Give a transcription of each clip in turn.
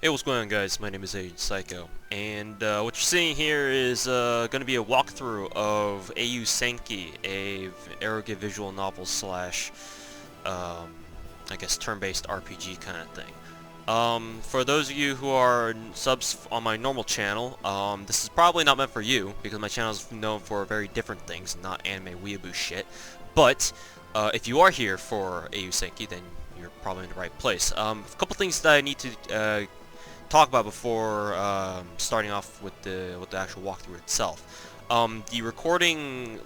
Hey, what's going on, guys? My name is Eiyuu Senki, and what you're seeing here is going to be a walkthrough of Eiyuu Senki, a arrogant visual novel slash, I guess, turn-based RPG kind of thing. For those of you who are subs on my normal channel, this is probably not meant for you, because my channel is known for very different things, not anime weeaboo shit. But, if you are here for Eiyuu Senki, then you're probably in the right place. A couple things that I need to talk about before starting off with the actual walkthrough itself. My recording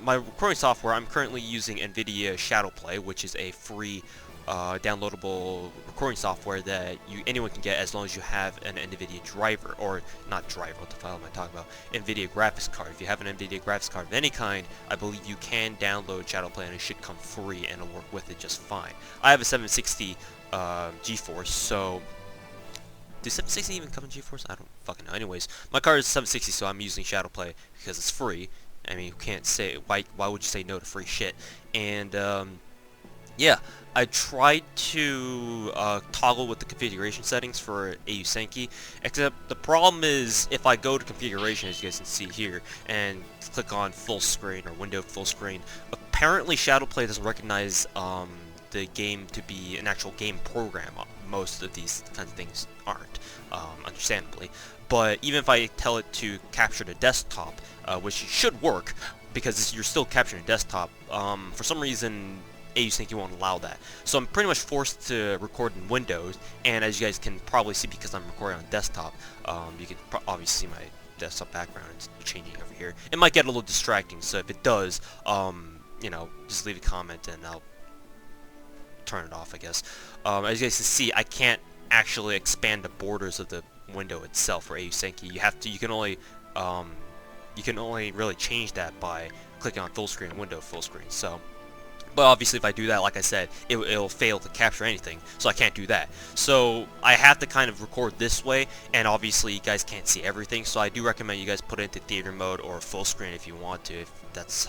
software, I'm currently using NVIDIA Shadowplay, which is a free downloadable recording software that anyone can get as long as you have an NVIDIA driver, or not driver, what the hell am I talking about? NVIDIA graphics card. If you have an NVIDIA graphics card of any kind, I believe you can download Shadowplay and it should come free and it'll work with it just fine. I have a 760 GeForce, so does 760 even come in GeForce? I don't fucking know. Anyways, my card is 760, so I'm using Shadowplay because it's free. I mean, you can't say why would you say no to free shit? And yeah, I tried to toggle with the configuration settings for Eiyuu Senki, except the problem is if I go to configuration, as you guys can see here, and click on full screen or window full screen, apparently Shadowplay doesn't recognize the game to be an actual game program. Most of these kinds of things aren't, understandably. But even if I tell it to capture the desktop, which should work, because you're still capturing a desktop, for some reason Eiyuu Senki won't allow that. So I'm pretty much forced to record in Windows, and as you guys can probably see, because I'm recording on desktop, you can obviously see my desktop background is changing over here. It might get a little distracting, so if it does, you know, just leave a comment and I'll turn it off, I guess. As you guys can see, I can't actually expand the borders of the window itself for Eiyuu Senki. You can only really change that by clicking on full screen and window full screen. So, but obviously if I do that, like I said, it'll fail to capture anything, so I can't do that. So I have to kind of record this way, and obviously you guys can't see everything, so I do recommend you guys put it into theater mode or full screen if you want to, if that's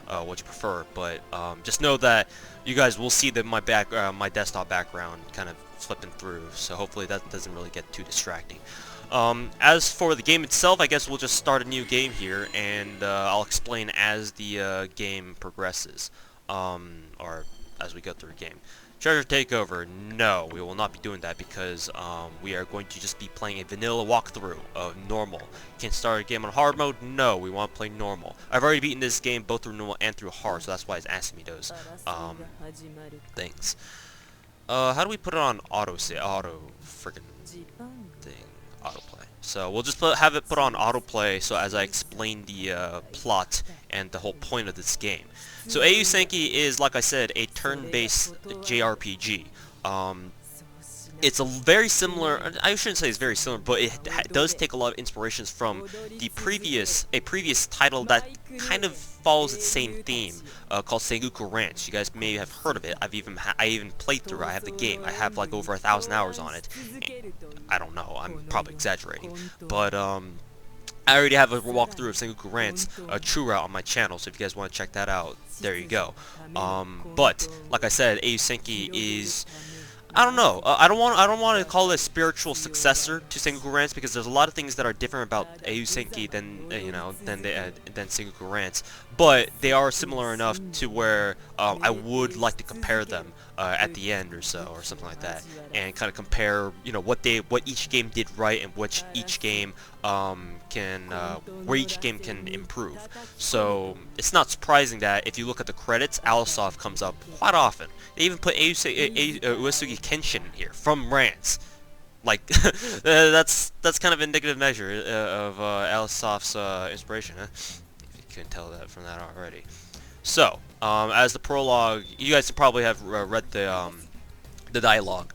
what you prefer. But just know that you guys will see that my desktop background kind of flipping through, so hopefully that doesn't really get too distracting. As for the game itself, I guess we'll just start a new game here, and I'll explain as the game progresses, or as we go through the game. Treasure Takeover, no, we will not be doing that because we are going to just be playing a vanilla walkthrough of normal. Can start a game on hard mode? No, we want to play normal. I've already beaten this game both through normal and through hard, so that's why it's asking me those things. How do we put it on auto friggin' thing? Autoplay. So we'll just have it put on autoplay so as I explain the plot and the whole point of this game. So Eiyuu Senki is, like I said, a turn-based JRPG. It's a very similar, I shouldn't say it's very similar, but it does take a lot of inspirations from a previous title that kind of follows the same theme, called Sengoku Ranch. You guys may have heard of it. I even played through it. I have the game. I have like over 1,000 hours on it. And I don't know. I'm probably exaggerating, but I already have a walkthrough of Sengoku Ranch, True Route, on my channel. So if you guys want to check that out, there you go. But like I said, Eiyuu Senki is, I don't know. I don't want to call it a spiritual successor to Sengoku Ranch because there's a lot of things that are different about Eiyuu Senki than than Sengoku Ranch, but they are similar enough to where I would like to compare them at the end or so, or something like that, and kind of compare, you know, what each game did right and which each game where each game can improve. So it's not surprising that if you look at the credits, Alisoft comes up quite often. They even put Uesugi Kenshin in here from Rance. Like that's kind of indicative measure of Alisoft's inspiration, huh? If you couldn't tell that from that already. So as the prologue, you guys probably have read the dialogue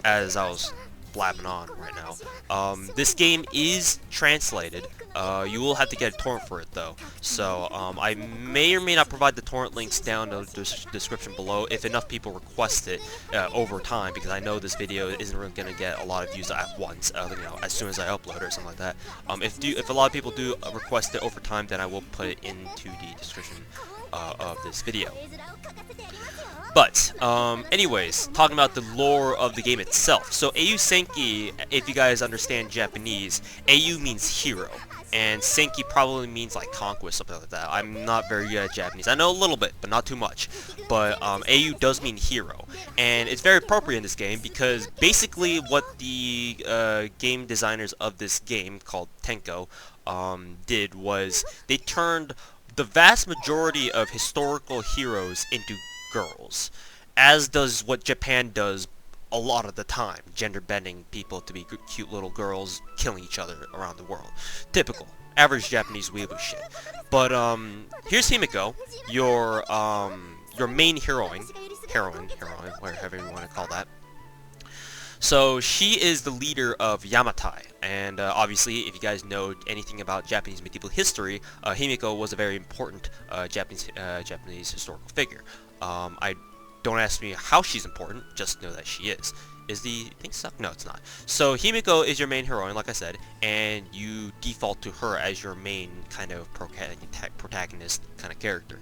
as I was blabbing on right now. This game is translated. You will have to get a torrent for it though. So I may or may not provide the torrent links down in the description below if enough people request it over time, because I know this video isn't really going to get a lot of views at once, you know, as soon as I upload it or something like that. If a lot of people do request it over time, then I will put it into the description of this video. But, anyways, talking about the lore of the game itself. So, Eiyuu Senki, if you guys understand Japanese, Eiyuu means hero. And Senki probably means like conquest, something like that. I'm not very good at Japanese. I know a little bit, but not too much. But Eiyuu does mean hero. And it's very appropriate in this game because basically what the game designers of this game, called Tenko, did was they turned the vast majority of historical heroes into girls, as does what Japan does a lot of the time, gender bending people to be cute little girls killing each other around the world. Typical, average Japanese weeaboo shit. But here's Himiko, your main heroine, whatever you want to call that. So she is the leader of Yamatai, and obviously, if you guys know anything about Japanese medieval history, Himiko was a very important Japanese historical figure. Don't ask me how she's important, just know that she is. Is the thing stuck? No, it's not. So Himiko is your main heroine, like I said, and you default to her as your main kind of protagonist kind of character.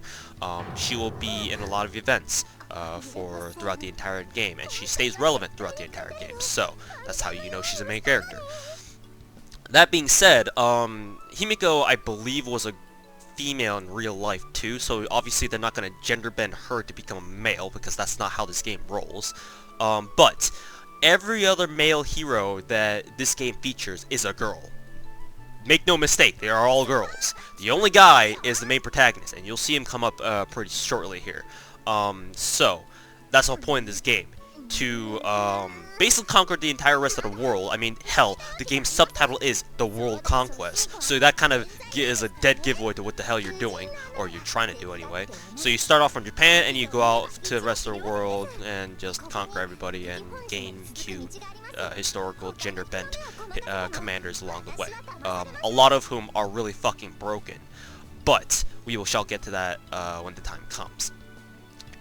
She will be in a lot of events throughout the entire game, and she stays relevant throughout the entire game. So that's how you know she's a main character. That being said, Himiko, I believe, was a female in real life too, so obviously they're not going to gender bend her to become a male because that's not how this game rolls. But every other male hero that this game features is a girl. Make no mistake, they are all girls. The only guy is the main protagonist, and you'll see him come up pretty shortly here. So that's the whole point of this game, to basically conquer the entire rest of the world. I mean, hell, the game's subtitle is The World Conquest, so that kind of is a dead giveaway to what the hell you're doing, or you're trying to do anyway. So you start off from Japan, and you go out to the rest of the world, and just conquer everybody, and gain cute, historical, gender-bent commanders along the way. A lot of whom are really fucking broken, but shall get to that when the time comes.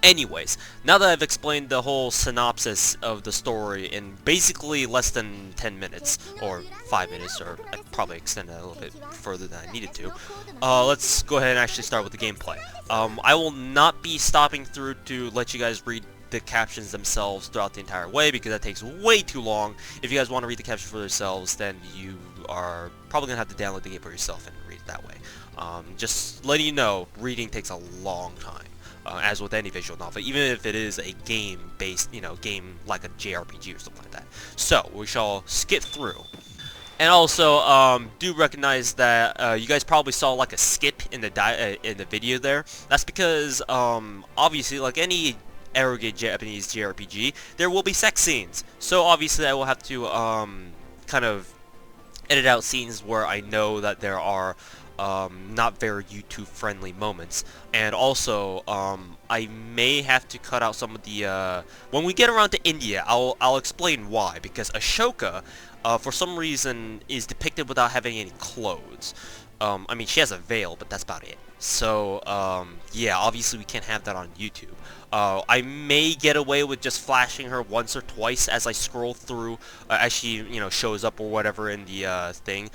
Anyways, now that I've explained the whole synopsis of the story in basically less than 10 minutes, or 5 minutes, or I'd probably extend that a little bit further than I needed to, let's go ahead and actually start with the gameplay. I will not be stopping through to let you guys read the captions themselves throughout the entire way, because that takes way too long. If you guys want to read the captions for yourselves, then you are probably going to have to download the game for yourself and read it that way. Just letting you know, reading takes a long time. As with any visual novel, even if it is a game-based, game like a JRPG or something like that. So, we shall skip through. And also, do recognize that you guys probably saw like a skip in the video there. That's because, obviously, like any arrogant Japanese JRPG, there will be sex scenes. So, obviously, I will have to, kind of edit out scenes where I know that there are not very YouTube friendly moments, and also I may have to cut out some of the when we get around to India, I'll explain why, because Ashoka for some reason is depicted without having any clothes. I mean, she has a veil, but that's about it. So yeah, obviously we can't have that on YouTube. I may get away with just flashing her once or twice as I scroll through as she shows up or whatever in the thing.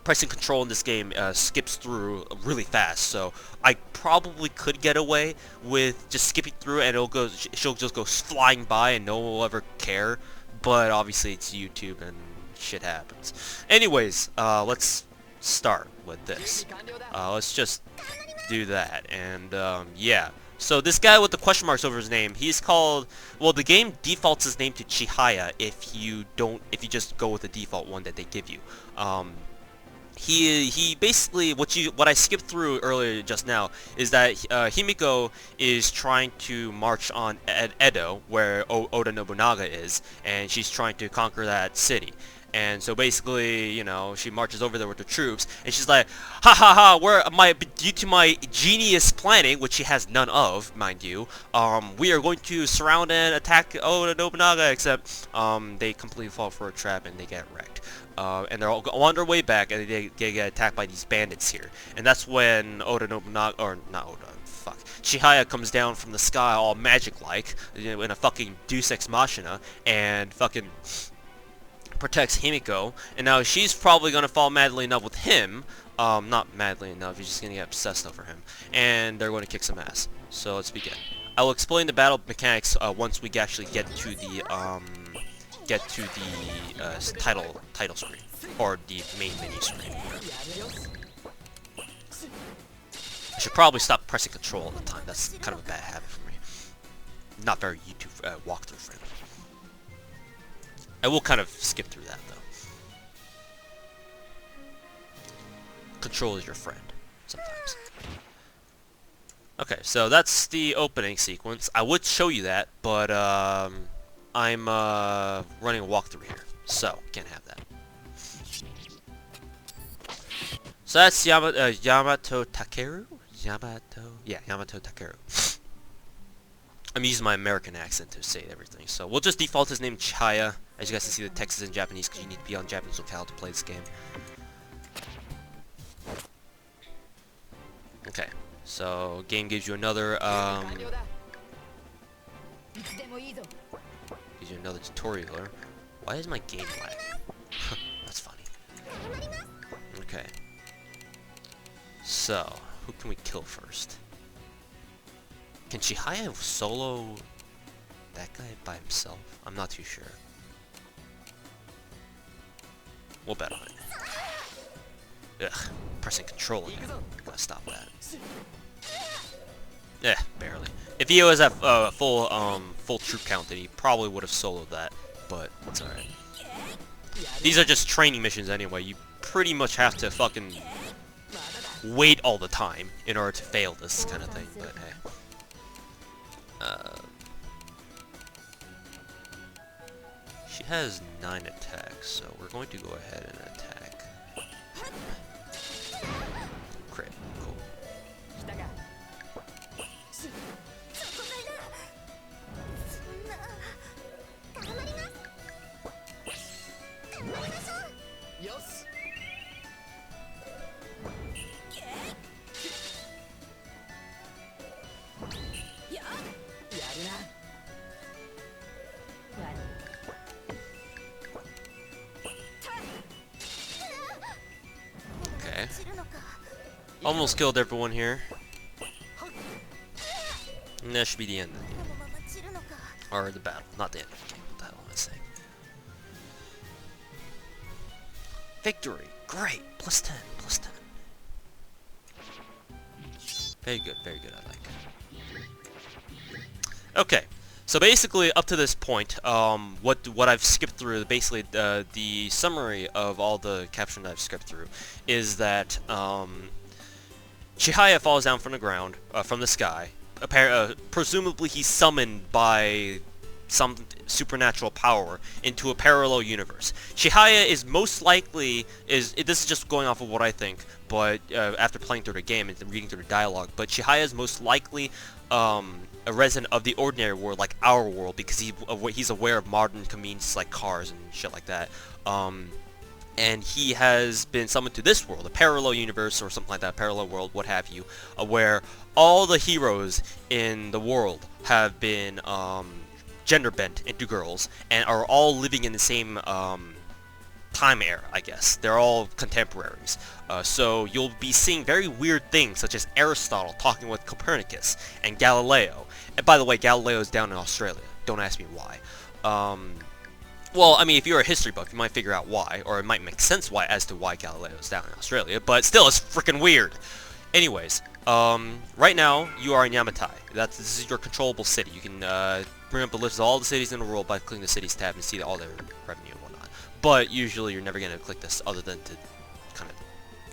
Pressing control in this game skips through really fast, so I probably could get away with just skipping through and she'll just go flying by and no one will ever care, but obviously it's YouTube and shit happens. Anyways, let's start with this. Let's just do that, and yeah. So this guy with the question marks over his name, he's called, well, the game defaults his name to Chihaya if you just go with the default one that they give you. He basically, what I skipped through earlier just now is that Himiko is trying to march on Edo, where Oda Nobunaga is, and she's trying to conquer that city. And so basically, she marches over there with the troops, and she's like, ha ha ha, due to my genius planning, which she has none of, mind you, we are going to surround and attack Oda Nobunaga, except they completely fall for a trap and they get wrecked. And they're all on their way back, and they get attacked by these bandits here. And that's when Oda Nobunaga, or not Oda, fuck, Chihaya comes down from the sky all magic-like, in a fucking Deus Ex Machina, and fucking protects Himiko, and now she's probably gonna fall madly in love with him, Not madly enough, you're just gonna get obsessed over him. And they're going to kick some ass. So let's begin. I will explain the battle mechanics once we actually get to the title screen, or the main menu screen. I should probably stop pressing control all the time. That's kind of a bad habit for me. Not very YouTube walkthrough friendly. I will kind of skip through that though. Control is your friend sometimes. Okay, so that's the opening sequence. I would show you that, but I'm running a walkthrough here, so can't have that. So that's Yamato Takeru? Yamato Takeru. I'm using my American accent to say everything, so we'll just default his name Chihaya. As you guys can see, the text is in Japanese because you need to be on Japanese locale to play this game. Okay, so game gives you another tutorial. Why is my game lag? That's funny. Okay. So, who can we kill first? Can Chihaya solo that guy by himself? I'm not too sure. We'll bet on it. Ugh, pressing control again. Gotta stop that. Eh, barely. If he was at full troop count, then he probably would have soloed that, but it's alright. These are just training missions anyway. You pretty much have to fucking wait all the time in order to fail this kind of thing, but hey. She has 9 attacks, so we're going to go ahead and attack. Crit, cool. Okay. Almost killed everyone here. And that should be the end of the game. Or the battle, not the end of the game. What the hell am I saying? Victory! Great! +10, +10. Very good, I like it. Okay, so basically up to this point, what I've skipped through, basically the summary of all the captions I've skipped through, is that Chihaya falls down from the ground, from the sky. Presumably he's summoned by some supernatural power into a parallel universe. Chihaya is most likely, this is just going off of what I think, but after playing through the game and reading through the dialogue, but Chihaya is most likely a resident of the ordinary world, like our world, because he's aware of modern conveniences like cars and shit like that. And he has been summoned to this world, a parallel universe or something like that, parallel world, what have you, where all the heroes in the world have been gender bent into girls and are all living in the same time era, I guess. They're all contemporaries. So you'll be seeing very weird things, such as Aristotle talking with Copernicus and Galileo. And by the way, Galileo is down in Australia. Don't ask me why. Well, I mean, if you're a history buff, you might figure out why, or it might make sense as to why Galileo is down in Australia, but still, it's freaking weird. Anyways, right now, you are in Yamatai. This is your controllable city. You can bring up a list of all the cities in the world by clicking the cities tab and see all their revenue and whatnot. But usually, you're never going to click this other than to kind of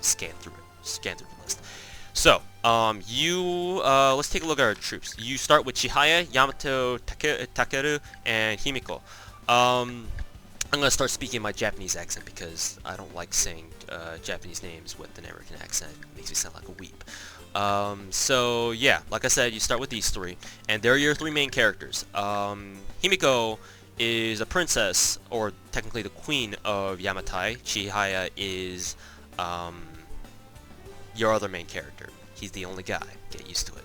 scan through the list. So, let's take a look at our troops. You start with Chihaya, Yamato, Takeru, and Himiko. I'm going to start speaking my Japanese accent because I don't like saying Japanese names with an American accent. It makes me sound like a weep. So yeah, like I said, you start with these three, and they're your three main characters. Himiko is a princess, or technically the queen of Yamatai. Chihaya is your other main character. He's the only guy. Get used to it.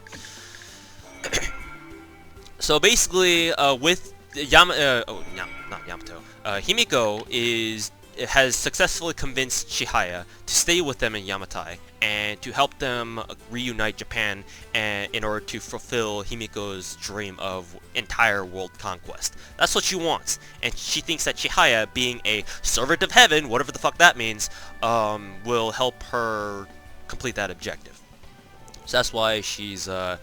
So basically, with not Yamato. Himiko is has successfully convinced Chihaya to stay with them in Yamatai and to help them reunite Japan in order to fulfill Himiko's dream of entire world conquest. That's what she wants, and she thinks that Chihaya, being a servant of heaven, whatever the fuck that means, will help her complete that objective. So that's why Chihaya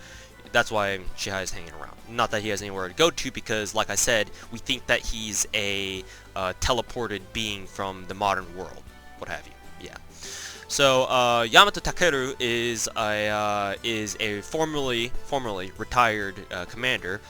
is hanging around. Not that he has anywhere to go to, because, like I said, we think that he's a teleported being from the modern world, what have you. Yeah. So Yamato Takeru is a formerly retired commander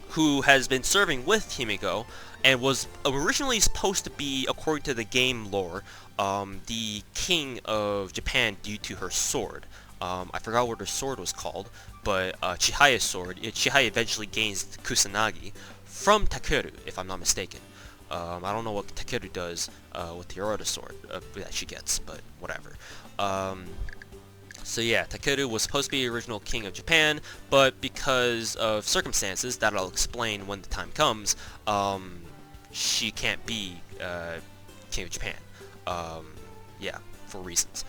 who has been serving with Himiko and was originally supposed to be, according to the game lore, the king of Japan due to her sword. I forgot what her sword was called, but Chihaya's sword. Chihaya eventually gains Kusanagi from Takeru, if I'm not mistaken. I don't know what Takeru does with the Oroda sword that she gets, but whatever. So yeah, Takeru was supposed to be the original king of Japan, but because of circumstances that I'll explain when the time comes, she can't be king of Japan. Yeah, for reasons.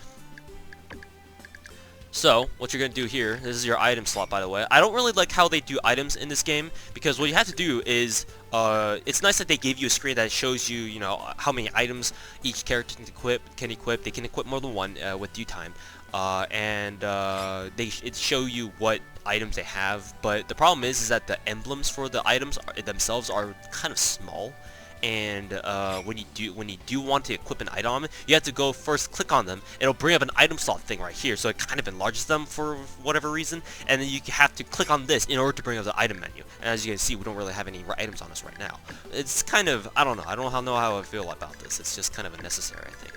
So, what you're going to do here, this is your item slot, by the way. I don't really like how they do items in this game, because what you have to do is, it's nice that they gave you a screen that shows you, you know, how many items each character can equip. They can equip more than one with due time. It show you what items they have, but the problem is that the emblems for the items themselves are kind of small. And when you do want to equip an item, you have to go first click on them. It'll bring up an item slot thing right here, so it kind of enlarges them for whatever reason, and then you have to click on this in order to bring up the item menu. And as you can see, we don't really have any items on us right now. It's kind of, I don't know how I feel about this. It's just kind of unnecessary, I think.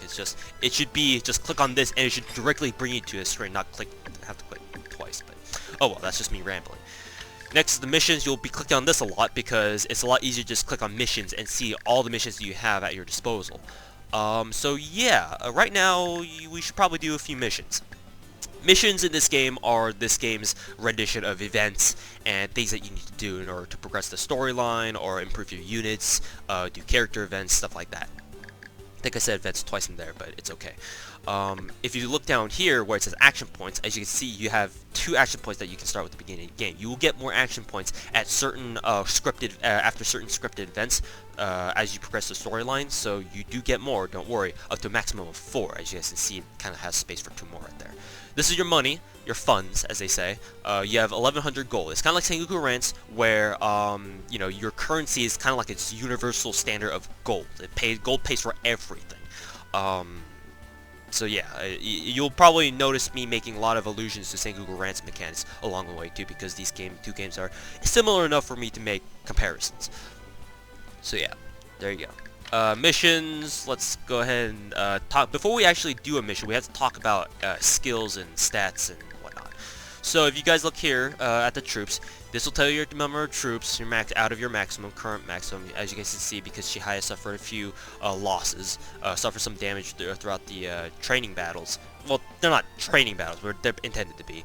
It should be just click on this and it should directly bring you to a screen, not have to click twice. But oh well, that's just me rambling. Next to the missions, you'll be clicking on this a lot because it's a lot easier to just click on missions and see all the missions that you have at your disposal. So yeah, right now we should probably do a few missions. Missions in this game are this game's rendition of events and things that you need to do in order to progress the storyline or improve your units, do character events, stuff like that. I think I said events twice in there, but it's okay. If you look down here where it says action points, as you can see, you have 2 action points that you can start with at the beginning of the game. You will get more action points at certain after certain scripted events as you progress the storyline. So you do get more. Don't worry, up to a maximum of 4. As you guys can see, it kind of has space for 2 more right there. This is your money, your funds, as they say. You have 1,100 gold. It's kind of like Sengoku Rents, where you know, your currency is kind of like its universal standard of gold. Gold pays for everything. So yeah, you'll probably notice me making a lot of allusions to Sengoku Rants mechanics along the way too, because these two games are similar enough for me to make comparisons. So yeah, there you go. Missions, let's go ahead and talk. Before we actually do a mission, we have to talk about skills and stats and whatnot. So if you guys look here at the troops, this will tell you your number of troops, your out of your current maximum, as you guys can see, because Chihaya suffered a few losses, suffered some damage throughout the training battles. Well, they're not training battles, but they're intended to be.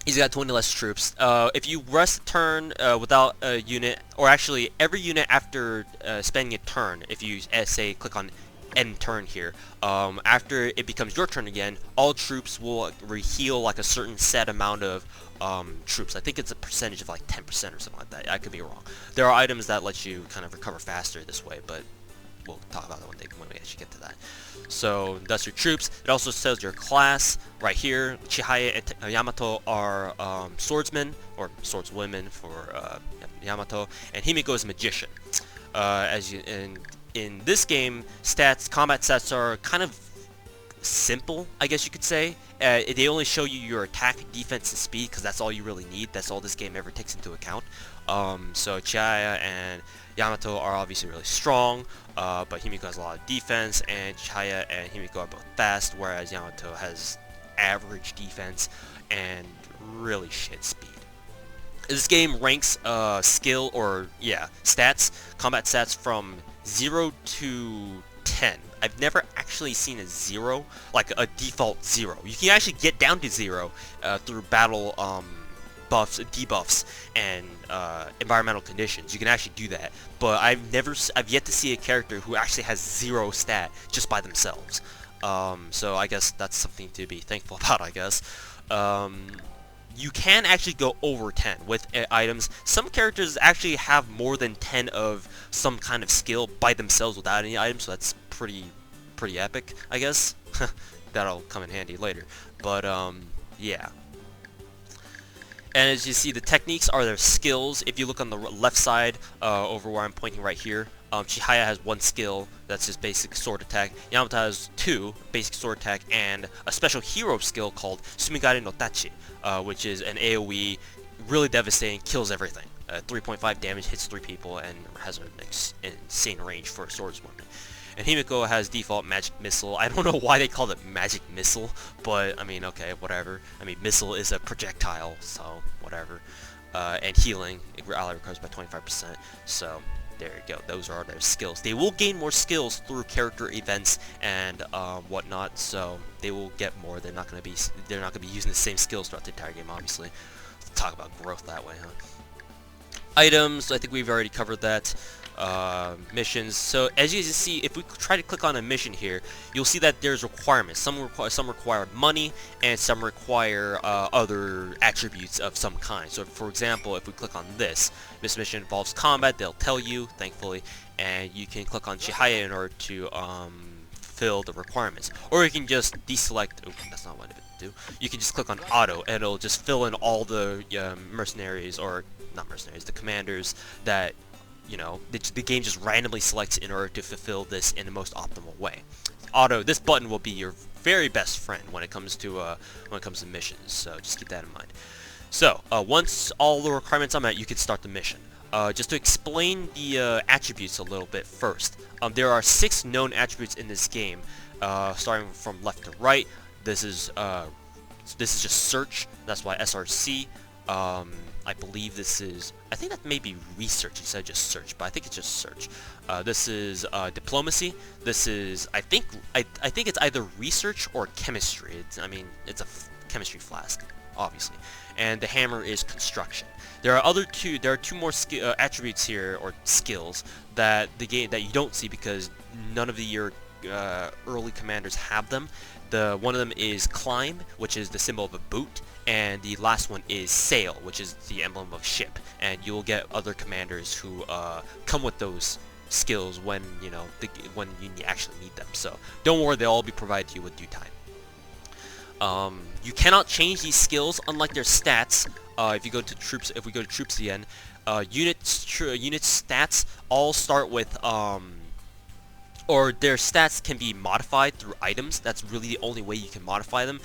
He's got 20 less troops. If you rest a turn without a unit, or actually every unit after spending a turn, if you say click on end turn here, after it becomes your turn again, all troops will heal like a certain set amount of troops. I think it's a percentage of like 10% or something like that. I could be wrong. There are items that let you kind of recover faster this way, but we'll talk about that when we actually get to that. So that's your troops. It also says your class right here. Chihaya and Yamato are swordsmen, or swordswomen for Yamato, and Himiko is magician. In this game, combat stats are kind of simple, I guess you could say. They only show you your attack, defense, and speed, because that's all you really need. That's all this game ever takes into account. So Chihaya and Yamato are obviously really strong, but Himiko has a lot of defense, and Chihaya and Himiko are both fast, whereas Yamato has average defense and really shit speed. This game ranks combat stats from 0 to 10. I've never actually seen a 0, like a default 0. You can actually get down to 0 through battle buffs, debuffs, and environmental conditions. You can actually do that, but I've yet to see a character who actually has 0 stat just by themselves. So I guess that's something to be thankful about, I guess. You can actually go over 10 with items. Some characters actually have more than 10 of some kind of skill by themselves without any items, so that's pretty epic, I guess. That'll come in handy later. But, yeah. And as you see, the techniques are their skills. If you look on the left side, over where I'm pointing right here, Chihaya has 1 skill, that's his basic sword attack. Yamata has 2 basic sword attack and a special hero skill called Sumigare no Tachi, which is an AoE, really devastating, kills everything. 3.5 damage, hits 3 people, and has an insane range for a swordswoman. And Himiko has default magic missile. I don't know why they called it magic missile, but I mean, okay, whatever. I mean, missile is a projectile, so whatever. And healing, ally recovers by 25%. So there you go. Those are their skills. They will gain more skills through character events and whatnot. So they will get more. They're not going to be using the same skills throughout the entire game. Obviously, let's talk about growth that way, huh? Items. I think we've already covered that. Missions. So as you can see, if we try to click on a mission here, you'll see that there's requirements. Some require money, and some require other attributes of some kind. So for example, if we click on this mission involves combat, they'll tell you, thankfully, and you can click on Chihaya in order to fill the requirements. Or you can just deselect, oh, that's not what it do. You can just click on auto, and it'll just fill in all the mercenaries, or not mercenaries, the commanders that you know, the game just randomly selects in order to fulfill this in the most optimal way. This button will be your very best friend when it comes to missions, so just keep that in mind. So once all the requirements are met, you can start the mission. Just to explain the attributes a little bit first, there are 6 known attributes in this game, starting from left to right. This is just search. That's why SRC. I believe I think that may be research instead of just search, but I think it's just search. This is diplomacy. This is, I think it's either research or chemistry. It's a chemistry flask, obviously. And the hammer is construction. There are 2 more attributes here, or skills, that you don't see because none of your early commanders have them. One of them is climb, which is the symbol of a boot, and the last one is sail, which is the emblem of ship. And you'll get other commanders who come with those skills when you actually need them. So don't worry, they'll all be provided to you with due time. You cannot change these skills, unlike their stats. If we go to troops again, unit stats all start with or their stats can be modified through items. That's really the only way you can modify them.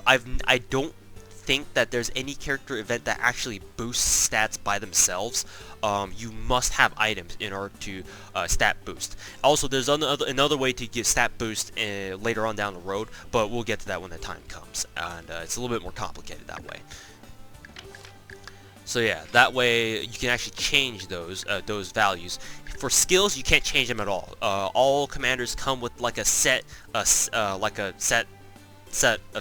I don't think that there's any character event that actually boosts stats by themselves. You must have items in order to stat boost. Also, there's another way to give stat boost later on down the road, but we'll get to that when the time comes. And it's a little bit more complicated that way. So yeah, that way you can actually change those values. For skills, you can't change them at all. All commanders come with like a set of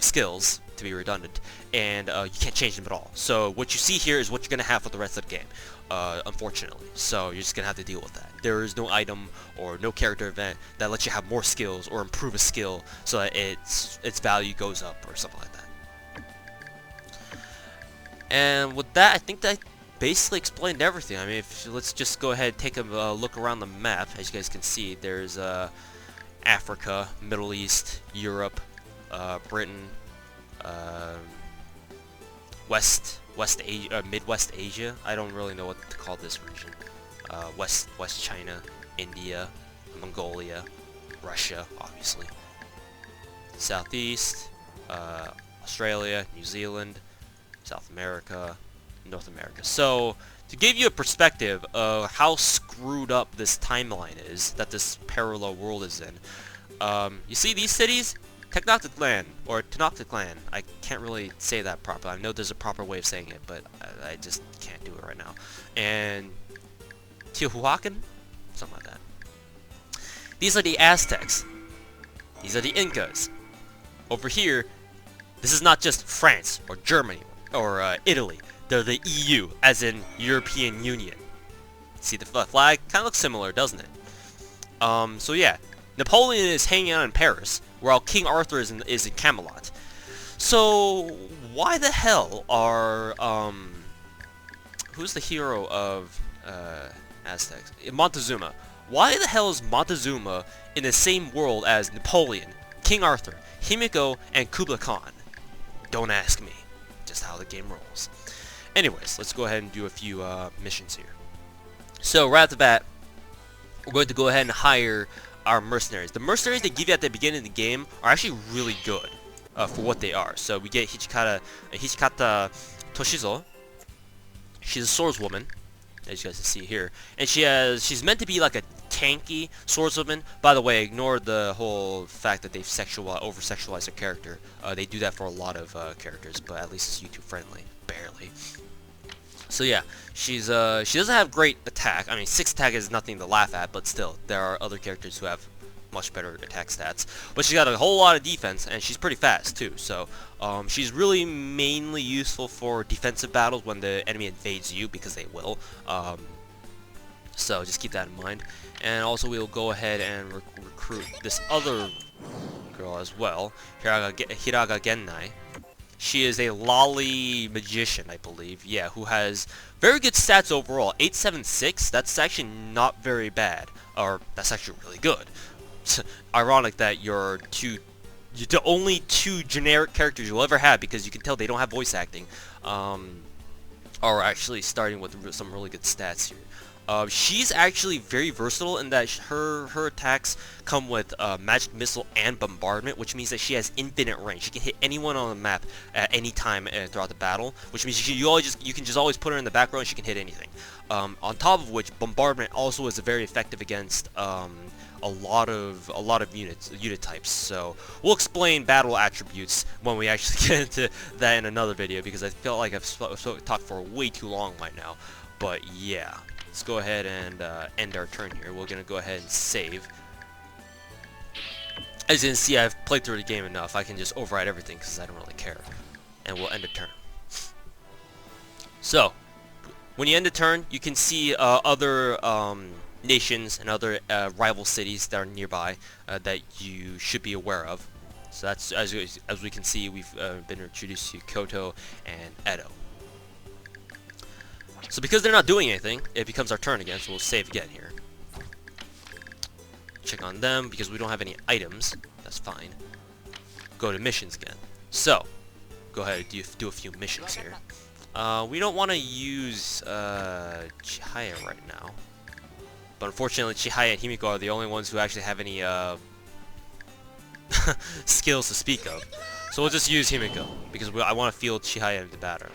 skills, to be redundant, and you can't change them at all. So what you see here is what you're gonna have for the rest of the game, unfortunately. So you're just gonna have to deal with that. There is no item or no character event that lets you have more skills or improve a skill so that its value goes up or something like that. And with that, I think that basically explained everything. I mean, let's just go ahead and take a look around the map. As you guys can see, there's Africa, Middle East, Europe, Britain, Midwest Asia. I don't really know what to call this region. West China, India, Mongolia, Russia, obviously. Southeast, Australia, New Zealand, South America, North America. So, to give you a perspective of how screwed up this timeline is that this parallel world is in, you see these cities? Tenochtitlan, or Tenochtitlan. I can't really say that properly. I know there's a proper way of saying it, but I just can't do it right now. And Teotihuacan? Something like that. These are the Aztecs. These are the Incas. Over here, this is not just France or Germany or Italy. They're the EU, as in European Union. See, the flag kind of looks similar, doesn't it? So yeah, Napoleon is hanging out in Paris, while King Arthur is in Camelot. So why the hell are who's the hero of Aztecs? Montezuma. Why the hell is Montezuma in the same world as Napoleon, King Arthur, Himiko, and Kublai Khan? Don't ask me. Just how the game rolls. Anyways, let's go ahead and do a few missions here. So right off the bat, we're going to go ahead and hire our mercenaries. The mercenaries they give you at the beginning of the game are actually really good for what they are. So we get Hijikata Toshizo. She's a swordswoman, as you guys can see here, and she's meant to be like a tanky swordswoman. By the way, ignore the whole fact that they've over-sexualized her character. They do that for a lot of characters, but at least it's YouTube friendly, barely. So yeah, she doesn't have great attack. I mean, 6 attack is nothing to laugh at, but still, there are other characters who have much better attack stats. But she's got a whole lot of defense, and she's pretty fast too. So she's really mainly useful for defensive battles when the enemy invades you, because they will. So just keep that in mind. And also we'll go ahead and recruit this other girl as well, Hiraga Gennai. She is a lolly magician, I believe. Yeah, who has very good stats overall. 876. That's actually not very bad, or that's actually really good. It's ironic that you're the only 2 generic characters you'll ever have, because you can tell they don't have voice acting, are actually starting with some really good stats here. She's actually very versatile in that her attacks come with magic missile and bombardment, which means that she has infinite range. She can hit anyone on the map at any time throughout the battle, which means you can just always put her in the back row and she can hit anything. On top of which, bombardment also is very effective against a lot of unit types. So we'll explain battle attributes when we actually get into that in another video, because I feel like I've talked for way too long right now. But yeah. Let's go ahead and end our turn here. We're going to go ahead and save. As you can see, I've played through the game enough. I can just override everything because I don't really care. And we'll end a turn. So, when you end a turn, you can see other nations and other rival cities that are nearby that you should be aware of. So that's, as we can see, we've been introduced to Kyoto and Edo. So because they're not doing anything, it becomes our turn again, so we'll save again here. Check on them, because we don't have any items. That's fine. Go to missions again. So, go ahead and do a few missions here. We don't want to use Chihaya right now. But unfortunately, Chihaya and Himiko are the only ones who actually have any skills to speak of. So we'll just use Himiko, because I want to field Chihaya in the battle.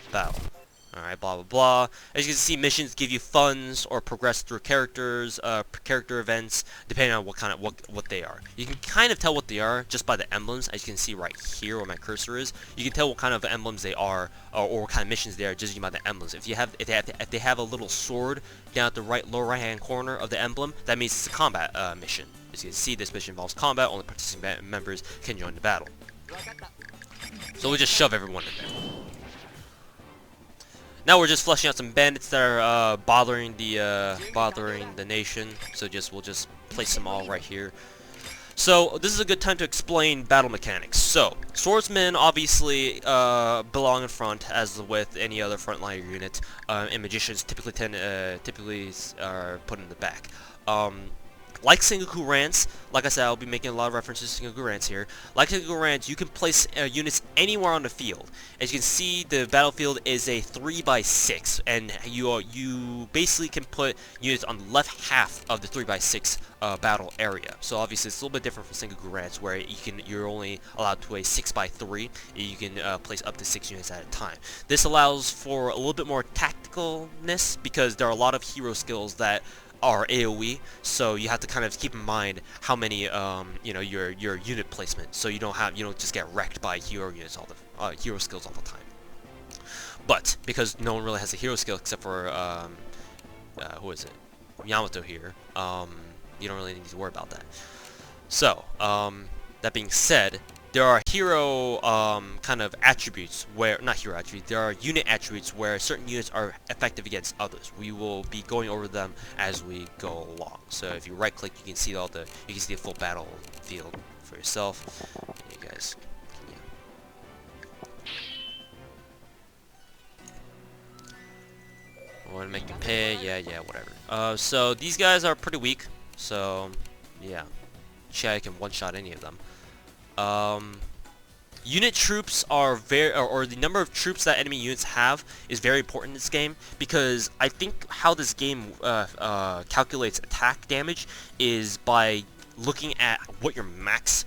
Alright, blah blah blah. As you can see, missions give you funds or progress through characters, character events, depending on what they are. You can kind of tell what they are just by the emblems, as you can see right here where my cursor is. You can tell what kind of emblems they are, or what kind of missions they are, just by the emblems. If they have a little sword down at the lower right hand corner of the emblem, that means it's a combat mission. As you can see, this mission involves combat. Only participating members can join the battle. So we'll just shove everyone in there. Now we're just fleshing out some bandits that are bothering the nation. So we'll just place them all right here. So this is a good time to explain battle mechanics. So swordsmen obviously belong in front, as with any other frontliner unit, and magicians typically are put in the back. Like Sengoku Rants, like I said, I'll be making a lot of references to Sengoku Rants here. Like Sengoku Rants, you can place units anywhere on the field. As you can see, the battlefield is a 3x6, and you basically can put units on the left half of the 3x6 battle area. So obviously, it's a little bit different from Sengoku Rants, where you're only allowed to a 6x3. You can place up to 6 units at a time. This allows for a little bit more tacticalness, because there are a lot of hero skills that are AoE, so you have to kind of keep in mind how many your unit placement, so you don't just get wrecked by hero units hero skills all the time. But because no one really has a hero skill except for who is it, Yamato here, you don't really need to worry about that. So that being said, there are hero kind of attributes where, not hero attributes, there are unit attributes where certain units are effective against others. We will be going over them as we go along. So if you right click, you can see you can see the full battlefield for yourself. You guys, want to make them pay? Yeah, whatever. So these guys are pretty weak. So yeah, Chai can one-shot any of them. Unit troops are or the number of troops that enemy units have is very important in this game, because I think how this game calculates attack damage is by looking at what your max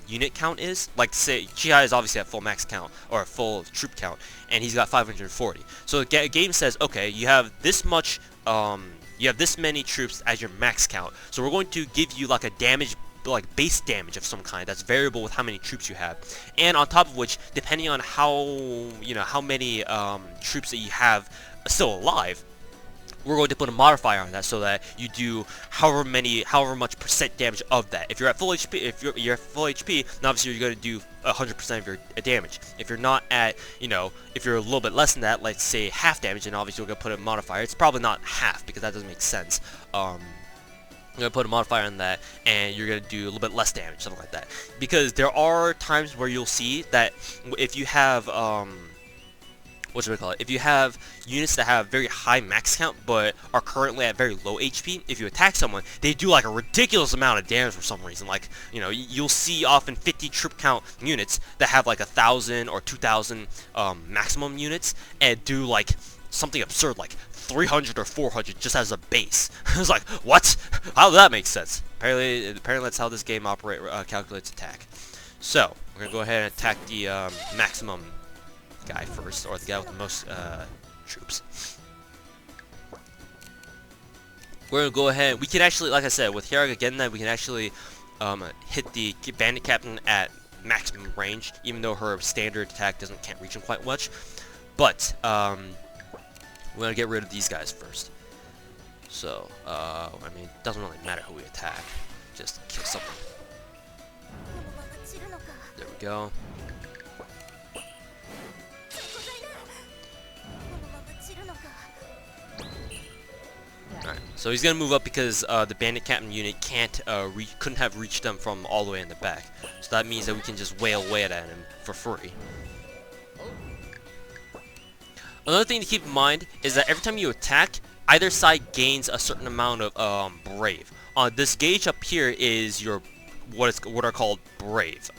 unit count is. Like, say Chihai is obviously at full max count or full troop count, and he's got 540. So the game says, okay, you have this much, you have this many troops as your max count. So we're going to give you like a damage, like base damage of some kind that's variable with how many troops you have, and on top of which, depending on how many troops that you have still alive, we're going to put a modifier on that so that you do however much percent damage of that. If you're at full HP, if you're at full HP, then obviously you're going to do 100% of your damage. If you're not at, if you're a little bit less than that, let's say half damage, then obviously we're going to put a modifier. It's probably not half, because that doesn't make sense. You're going to put a modifier on that, and you're going to do a little bit less damage, something like that. Because there are times where you'll see that if you have, if you have units that have very high max count, but are currently at very low HP, if you attack someone, they do like a ridiculous amount of damage for some reason. Like, you'll see often 50 troop count units that have like 1,000 or 2,000 maximum units, and do like something absurd like 300 or 400 just as a base. It's like, what? How does that make sense? Apparently that's how this game calculates attack. So we're gonna go ahead and attack the maximum guy first, or the guy with the most troops. We're gonna go ahead. We can actually, like I said, with Hiraga getting that, we can actually hit the bandit captain at maximum range, even though her standard attack can't reach him quite much. But we're gonna get rid of these guys first. So, I mean, it doesn't really matter who we attack. Just kill someone. There we go. Alright, so he's gonna move up because the bandit captain unit couldn't have reached them from all the way in the back. So that means that we can just wail away at him for free. Another thing to keep in mind is that every time you attack, either side gains a certain amount of brave. This gauge up here is your what are called brave.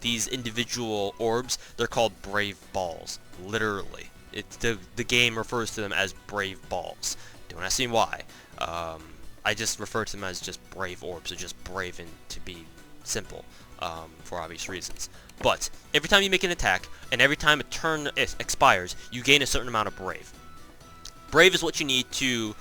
These individual orbs, they're called brave balls. Literally, the game refers to them as brave balls. Don't ask me why. I just refer to them as just brave orbs, or just brave, and to be simple, for obvious reasons. But every time you make an attack, and every time a turn expires, you gain a certain amount of brave. Brave is what you need to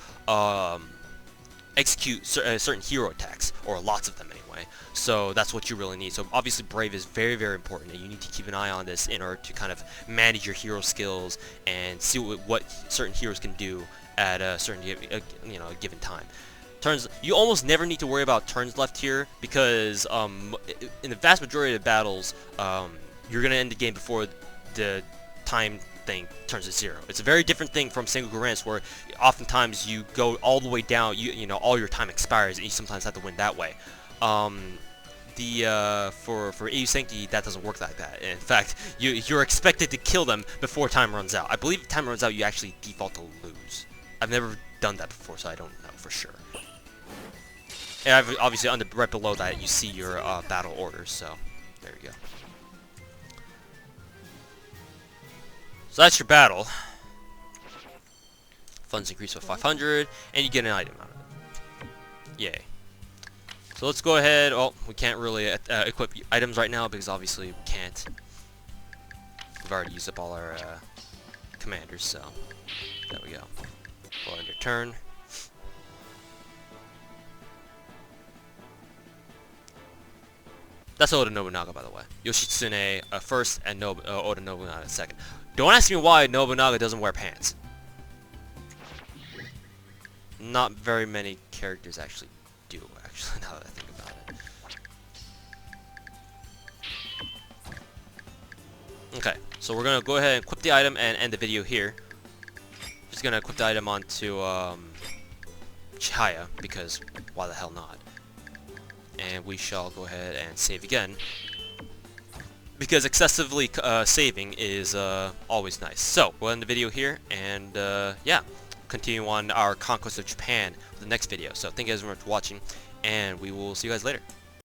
execute certain hero attacks, or lots of them anyway. So that's what you really need. So obviously brave is very, very important, and you need to keep an eye on this in order to kind of manage your hero skills and see what certain heroes can do at a certain given time. Turns, you almost never need to worry about turns left here, because in the vast majority of the battles, you're gonna end the game before the time thing turns to 0. It's a very different thing from Sengoku Rance, where oftentimes you go all the way down, all your time expires, and you sometimes have to win that way. For Eiyuu Senki, that doesn't work like that. In fact, you're expected to kill them before time runs out. I believe if time runs out, you actually default to lose. I've never done that before, so I don't know for sure. And obviously, right below that, you see your battle orders. So there you go. So that's your battle. Funds increase by 500, and you get an item out of it. Yay. So let's go ahead. Oh, we can't really equip items right now because obviously we can't. We've already used up all our commanders, so there we go. Go on your turn. That's Oda Nobunaga, by the way. Yoshitsune first, and Oda Nobunaga second. Don't ask me why Nobunaga doesn't wear pants. Not very many characters actually do, now that I think about it. Okay, so we're gonna go ahead and equip the item and end the video here. Just gonna equip the item onto Chihaya, because why the hell not? And we shall go ahead and save again, because excessively saving is always nice. So we'll end the video here, and yeah, continue on our conquest of Japan with the next video. So thank you guys very much for watching, and we will see you guys later.